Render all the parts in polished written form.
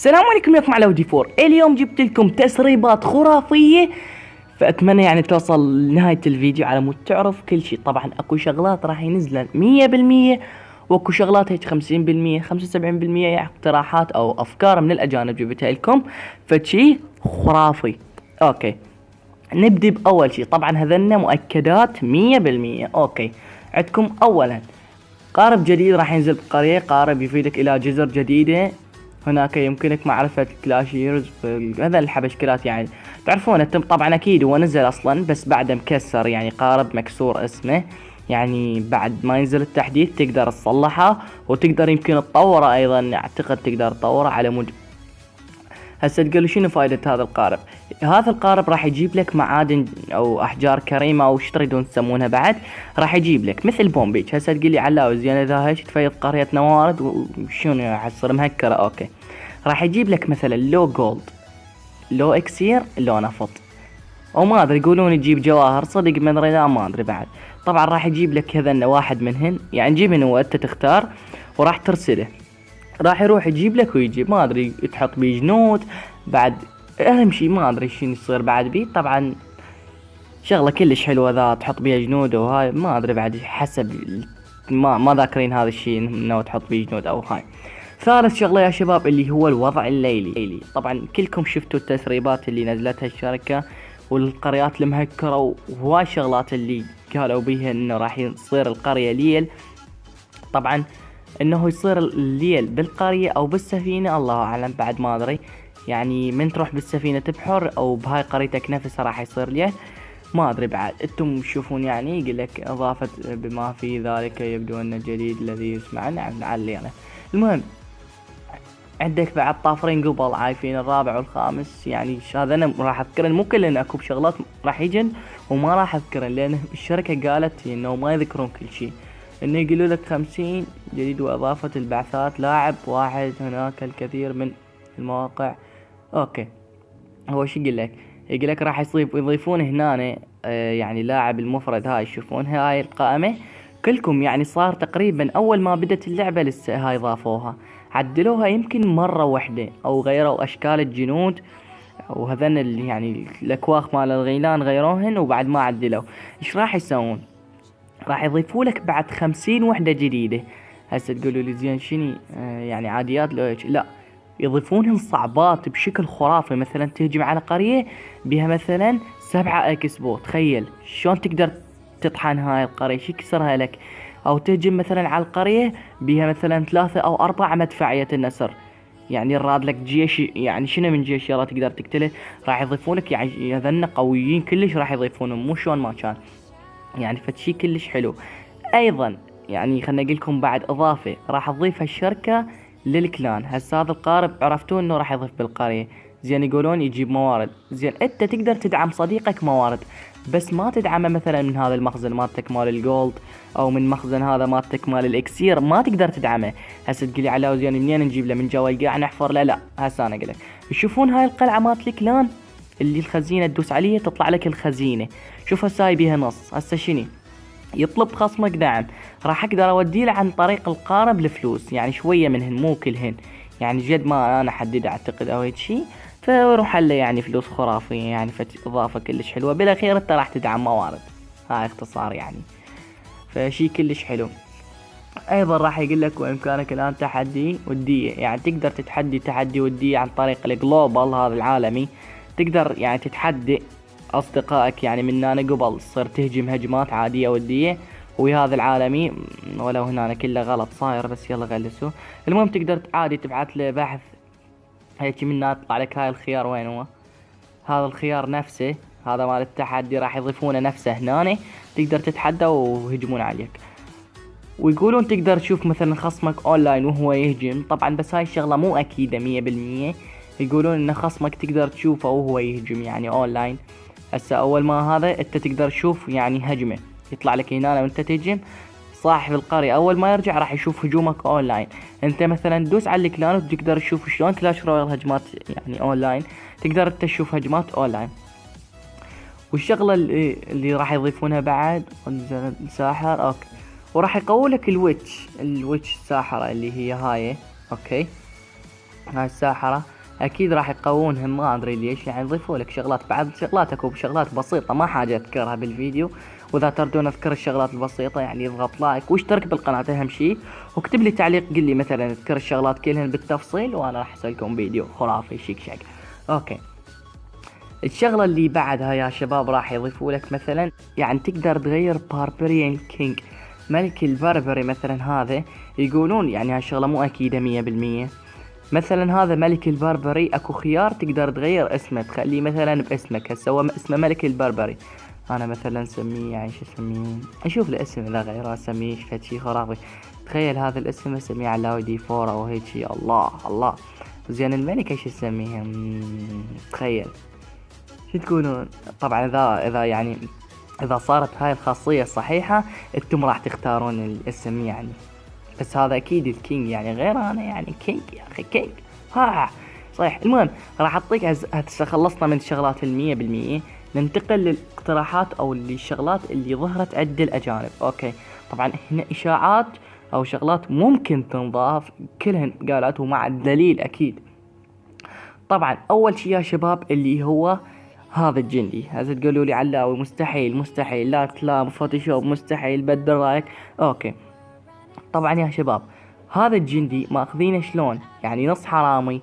السلام عليكم، معكم على ودي فور. اليوم جبت لكم تسريبات خرافية، فأتمنى يعني توصل لنهاية الفيديو على مود تعرف كل شيء. طبعا اكو شغلات راح ينزلن 100%، واكو شغلات هيك 50%، 75% يعني اقتراحات او افكار من الاجانب جبتها لكم، فشي خرافي. اوكي، نبدي باول شيء. طبعا هذنا مؤكدات 100%. اوكي، عندكم اولا قارب جديد راح ينزل بقرية، قارب يفيدك الى جزر جديدة. هناك يمكنك معرفة كلاشيرز، هذا الحبشكلات يعني تعرفون انتم طبعا اكيد. هو نزل اصلا بس بعده مكسر، يعني قارب مكسور اسمه. يعني بعد ما ينزل التحديث تقدر تصلحه، وتقدر يمكن تطوره ايضا، اعتقد تقدر تطوره على مود. هسه تقول شنو فائدة هذا القارب؟ هذا القارب راح يجيب لك معادن او احجار كريمة او ايش تريدون تسمونها بعد. راح يجيب لك مثل بومبيج. هسه تقول لي علاوي زين اذا هيك تفيض قرية موارد وشنو راح تصير مهكرة. اوكي، راح يجيب لك مثلا لو جولد، لو اكسير، لو نفط، او ما ادري يقولون يجيب جواهر صدق ما ادري، لا ما ادري بعد. طبعا راح يجيب لك هذا واحد منهن، يعني جيب هو انت تختار وراح ترسله. راح يروح يجيب لك ويجيب ما ادري تحط بيه جنود بعد. اهم شي ما ادري شنو يصير بعد بيه. طبعا شغله كلش حلوه ذا تحط بيها جنود، وهاي ما ادري بعد حسب ما ذاكرين هذا الشيء انه تحط بيه جنود او هاي. ثالث شغله يا شباب اللي هو الوضع الليلي. طبعا كلكم شفتوا التسريبات اللي نزلتها الشركه والقريات المهكره وهواي الشغلات اللي قالوا بيها انه راح يصير القريه ليل. طبعا انه يصير الليل بالقرية او بالسفينة الله اعلم بعد ما ادري. يعني من تروح بالسفينة تبحر او بهاي قريتك نفسها راح يصير ليل، ما ادري بعد انتم تشوفون. يعني يقول لك اضافة بما في ذلك يبدو ان الجديد الذي يسمعنا عن علينا. المهم عندك بعد طافرين قبل عايفين الرابع والخامس. يعني هذا انا راح اذكرن، مو كلن اكو بشغلات راح يجن وما راح اذكرن، لان الشركة قالت انه ما يذكرون كل شيء. انه يقولوا لك 50 جديد واضافة البعثات لاعب واحد، هناك الكثير من المواقع. اوكي، هو شو يقول لك؟ يقول لك راح يضيفون هنا يعني لاعب المفرد. هاي تشوفون هاي القائمة كلكم، يعني صار تقريبا اول ما بدت اللعبة لسه هاي ضافوها، عدلوها يمكن مرة واحدة او غيروا اشكال الجنود وهذن اللي يعني الاكواخ مال الغيلان غيروهن وبعد ما عدلوا. ايش راح يسوون؟ راح يضيفوا لك بعد 50 وحدة جديدة. هسه تقولوا لي زين شني يعني عاديات لو هيك؟ لا، يضيفونهم صعبات بشكل خرافي. مثلا تهجم على قرية بها مثلا 7 اكسبو، تخيل شلون تقدر تطحن هاي القرية، شو يكسرها لك. او تهجم مثلا على القرية بها مثلا 3 أو 4 مدفعية النسر، يعني يراد لك جيش. يعني شنو من جيش يلا تقدر تقتله. راح يضيفون لك يعني هذن قويين كلش، راح يضيفونهم مو شلون ما كان. يعني فشي كلش حلو. ايضا يعني خلنا اقول لكم بعد اضافه راح تضيفها الشركه للكلان. هسه هذا القارب عرفتوا انه راح يضيف بالقريه. زين يقولون يجيب موارد. زين انت تقدر تدعم صديقك موارد، بس ما تدعمه مثلا من هذا المخزن مالتك مال الجولد، او من مخزن هذا مالتك مال الاكسير، ما تقدر تدعمه. هسه تقولي علاوي زين منين نجيب له؟ من جوا القاع نحفر له؟ لا، هسه انا اقول لك. تشوفون هاي القلعه مالت الكلان اللي الخزينه تدوس عليها تطلع لك الخزينه. شوف هسه هاي بيها نص. هسه شني يطلب خصمك دعم، راح اقدر اودي له عن طريق القارب الفلوس، يعني شويه منهن مو كلهن، يعني جد ما انا احدد اعتقد او هيك شيء. فروح له يعني فلوس خرافيه، يعني اضافه كلش حلوه. بالاخير انت راح تدعم موارد، هاي اختصار يعني. فشي كلش حلو. ايضا راح يقول لك وامكانك الان تحدي ودية، يعني تقدر تتحدي تحدي ودية عن طريق الجلوبال هذا العالمي. تقدر يعني تتحدي اصدقائك يعني من هنا قبل تصير تهجم هجمات عادية ودية. وهذا العالمي ولو هنا كله غلط صاير بس يلا غلسوه. المهم تقدر عادي تبعت له بحث هيك من هنا يطلع لك هاي الخيار. وين هو هذا الخيار نفسه؟ هذا مال التحدي راح يضيفونه نفسه هنا. تقدر تتحدى ويهجمون عليك. ويقولون تقدر تشوف مثلا خصمك اونلاين وهو يهجم. طبعا بس هاي الشغلة مو اكيدة 100%. يقولون ان خصمك تقدر تشوفه وهو يهجم يعني اونلاين. هسه اول ما هذا انت تقدر تشوف يعني هجمة يطلع لك هنا وانت تهجم. صاحب القرية اول ما يرجع راح يشوف هجومك اونلاين. انت مثلا تدوس على الكلان وتقدر تشوف شلون كلاش رويال هجمات يعني اونلاين. تقدر انت تشوف هجمات اونلاين. والشغلة اللي راح يضيفونها بعد الساحر. اوكي، وراح يقول لك الويتش الساحرة اللي هي هاي. اوكي، هاي الساحرة اكيد راح يقوونهم، ما ادري ليش، يعني يضيفوا لك شغلات، بعض شغلات اكو شغلات بسيطه ما حاجه اذكرها بالفيديو. واذا تردون اذكر الشغلات البسيطه يعني اضغط لايك واشترك بالقناه اهم شيء، واكتب لي تعليق قل لي مثلا اذكر الشغلات كلهن بالتفصيل، وانا راح اسوي لكم فيديو خرافي شيك شاك. اوكي، الشغله اللي بعدها يا شباب راح يضيفوا لك مثلا يعني تقدر تغير باربريان كينج، ملك البربري مثلا. هذا يقولون يعني هالشغله مو اكيده 100%. مثلا هذا ملك البربري اكو خيار تقدر تغير اسمه، تخليه مثلا باسمك. هسه هو اسمه ملك البربري، انا مثلا سميه يعني شو اسميه، اشوف له اسم اذا غيره اسميه فد شي خرافي. تخيل هذا الاسم اسميه علاوي دي 4 او هيك شي. الله الله. زين الملك ايش اسميه؟ تخيل شو تقولون؟ طبعا اذا يعني اذا صارت هاي الخاصية صحيحة انتم راح تختارون الاسم يعني. بس هذا اكيد الكينج يعني، غير انا يعني كينج يا اخي كينج. ها صحيح. المهم راح اعطيك هسه خلصنا من الشغلات 100%. ننتقل للاقتراحات او الشغلات اللي ظهرت عند الاجانب. اوكي، طبعا هنا اشاعات او شغلات ممكن تنضاف كلهن قالت ومع الدليل اكيد. طبعا اول شي يا شباب اللي هو هذا الجندي. هذا تقولوا لي علاوي مستحيل مستحيل، لا كلام فوتوشوب مستحيل، بدل رايك. اوكي، طبعا يا شباب هذا الجندي ماخذينه شلون يعني؟ نص حرامي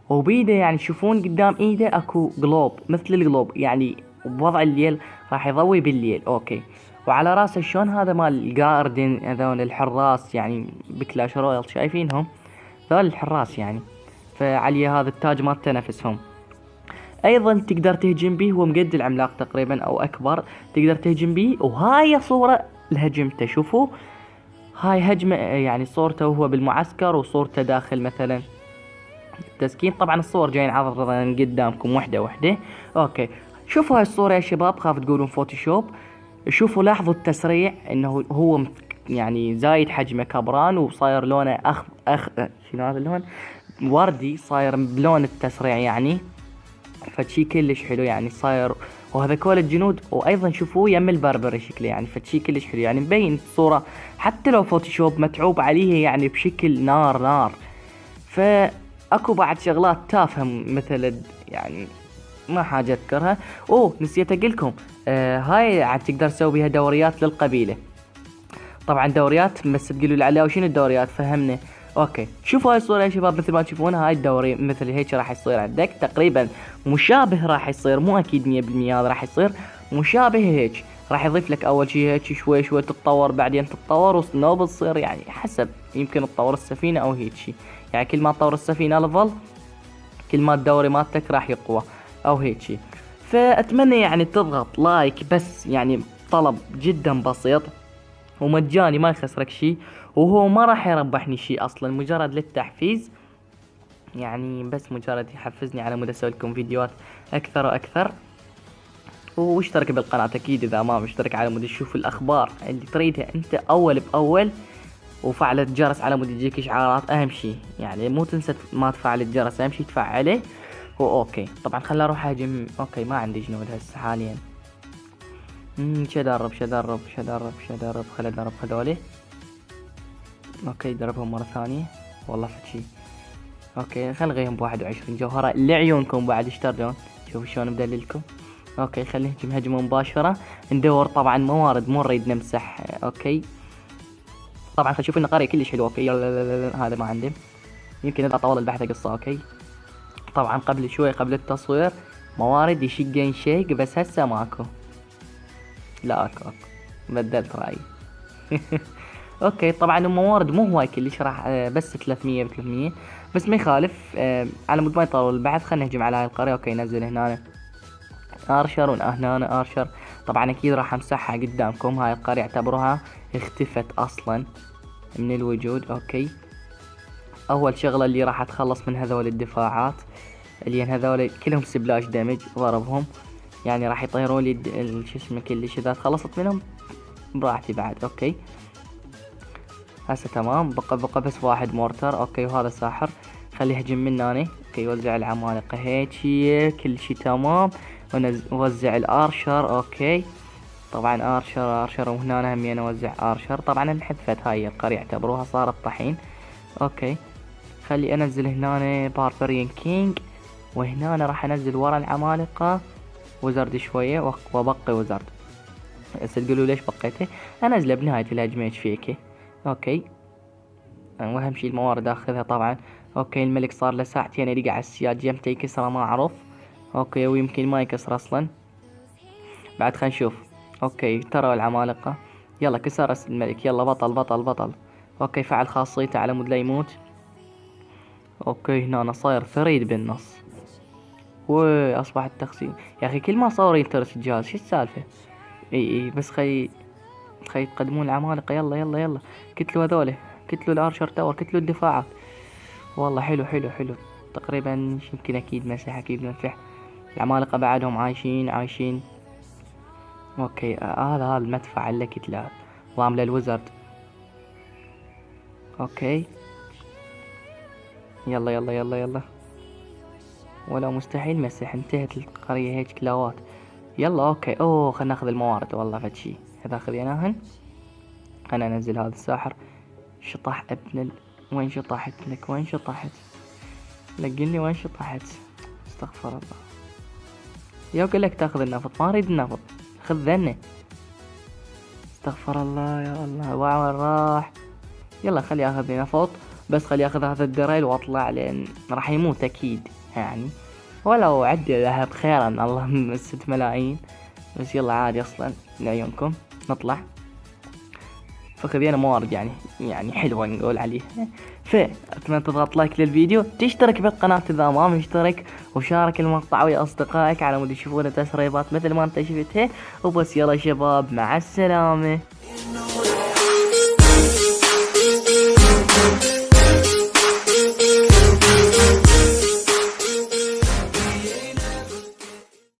وبيده يعني تشوفون قدام ايده اكو جلوب مثل الجلوب يعني بوضع الليل، راح يضوي بالليل. اوكي، وعلى راسه شلون هذا مال الجاردن، هذول الحراس يعني بكلاش رويال شايفينهم؟ ذول الحراس يعني. فعليه هذا التاج مالته نفسهم. ايضا تقدر تهجم به، هو مقد العملاق تقريبا او اكبر، تقدر تهجم به. وهاي صورة لهجمته، شوفوا هاي هجمة يعني صورته وهو بالمعسكر وصورته داخل مثلا التسكين. طبعا الصور جايين عرضا قدامكم وحدة وحدة. اوكي، شوفوا هاي الصورة يا شباب، خاف تقولون فوتوشوب. شوفوا لاحظوا التسريع انه هو يعني زايد حجمه كبران وصاير لونه شنو هذا اللون؟ وردي، صاير بلون التسريع يعني. فشي كلش حلو يعني صاير. وهذا كل الجنود، وايضا شوفوه يم البربري شكله يعني، فشي كلش حلو يعني مبين الصورة حتى لو فوتوشوب متعوب عليه يعني بشكل نار نار. فاكو بعد شغلات تافهة مثل يعني ما حاجة اذكرها. نسيت اقولكم، هاي عاد تقدر تسوي بيها دوريات للقبيلة. طبعا دوريات، بس تقولوا لي عليها وشنو الدوريات؟ فهمني. اوكي، شوفوا هاي الصورة يا شباب، مثل ما تشوفونها هاي الدوري مثل هيك راح يصير عندك تقريبا مشابه، راح يصير مو اكيد 100%، هذا راح يصير مشابه هيك. راح يضيف لك اول شيء هيك شوي شوي تتطور، بعدين تتطور وسنوب تصير يعني حسب، يمكن تطور السفينة او هيك شيء يعني. كل ما تطور السفينة ليفل كل ما الدوري مالتك راح يقوى او هيك شيء. فاتمنى يعني تضغط لايك، بس يعني طلب جدا بسيط ومجاني ما يخسرك شيء، وهو ما راح يربحني شيء اصلا، مجرد للتحفيز يعني، بس مجرد يحفزني على مود اسوي لكم فيديوهات اكثر واكثر. واشترك بالقناة اكيد اذا ما مشترك، على مود تشوف الاخبار اللي تريدها انت اول باول، وفعل الجرس على مود يجيك اشعارات. اهم شيء يعني مو تنسى ما تفعل الجرس، اهم شيء تفعله. اوكي طبعا خلنا اروح اهجم. اوكي ما عندي جنود هسه حاليا. شدرب شدرب شدرب شدرب، خل ادرب هذولي. اوكي دربهم مرة ثانية والله فشي. اوكي خل نغيهم ب21 جوهرة لعيونكم بعد ايش تردون. شوفوا شلون مدللكم. اوكي خلي نهجم هجمة مباشرة، ندور طبعا موارد مو نريد نمسح. اوكي طبعا خل شوف لنا قرية كلش حلوة. اوكي هذا ما عندي، يمكن اذا طول البحث قصة. اوكي طبعا قبل شوي قبل التصوير موارد يشقين شيق، بس هسه ماكو. لا اكو بدلت رأيي. اوكي طبعا الموارد مو هواي كلش، راح بس 300 ب300، بس ما يخالف. على مود ما يطول البحث خلينا نهجم على هاي القرية. اوكي نزل هنا ارشر هنا ارشر. طبعا اكيد راح امسحها قدامكم، هاي القرية اعتبروها اختفت اصلا من الوجود. اوكي اول شغلة اللي راح اتخلص من هذول الدفاعات، اللي هذول كلهم سبلاش دامج ضربهم يعني، راح يطيروا لي شو اسمه كلش. اذا تخلصت منهم براحتي بعد. اوكي هسه تمام، بقى بس واحد مورتر. اوكي وهذا ساحر خليه يهجم من هنا. اوكي وزع العمالقة هيك كل شي تمام، ووزع الارشر. اوكي طبعا ارشر وهنا همين اوزع ارشر. طبعا انحذفت هاي القرية اعتبروها صارت طحين. اوكي خلي انزل هنا باربريان كينج وهنا أنا راح أنزل ورا العمالقة وزرد شوية وأبقي وزرد. هسه تقولوا ليش بقيته؟ أنزله بنهاية الهجمة ايش فيكي. اوكي، واهم شي الموارد اخذها طبعا. اوكي، الملك صار له ساعتين يرقع على السياج، يمتى يكسره ما اعرف. اوكي، ويمكن ما يكسر اصلا. بعد خلينا نشوف. اوكي، ترى العمالقة. يلا كسر الملك، يلا بطل بطل بطل. اوكي، فعل خاصيته على مود لا يموت. اوكي، هنا أنا صاير فريد بالنص، واصبح التقسيم. يا اخي كل ما صار ينترس الجهاز، شو السالفة؟ اي بس خي يتقدمون العمالقة. يلا يلا يلا، كتلوا هذوله، كتلوا الارشر تاور، كتلوا الدفاعات. والله حلو حلو حلو. تقريبا يمكن اكيد مسح، اكيد منفح. العمالقة بعدهم عايشين. اوكي، هذا المدفع اللي كتلات ضامن للوزرد. اوكي، يلا يلا يلا يلا. ولا مستحيل مسح، انتهت القرية هيك كلاوات. يلا اوكي. خلنا ناخذ الموارد. والله فد شي هذا خذيناهن. خلنا ننزل هذا الساحر. شطح وين شطحت لك؟ وين شطحت؟ لقني وين شطحت؟ استغفر الله. يا اقول لك تاخذ النفط، ما اريد النفط، خذ ذنه. استغفر الله يا الله. وين راح؟ يلا خلي ياخذ لي نفط، بس خلي ياخذ هذا الدريل واطلع، لان راح يموت اكيد يعني. ولو عدي ذهب خيرا، اللهم 6 ملايين. بس يلا عادي اصلا لعيونكم. نطلع. فخذينا موارد يعني حلوة نقول عليه. فأتمنى تضغط لايك للفيديو، تشترك بالقناة إذا ما مشترك، وشارك المقطع ويا أصدقائك على مود يشوفون تسريبات مثل ما أنت شفتها. وبس يلا شباب، مع السلامة.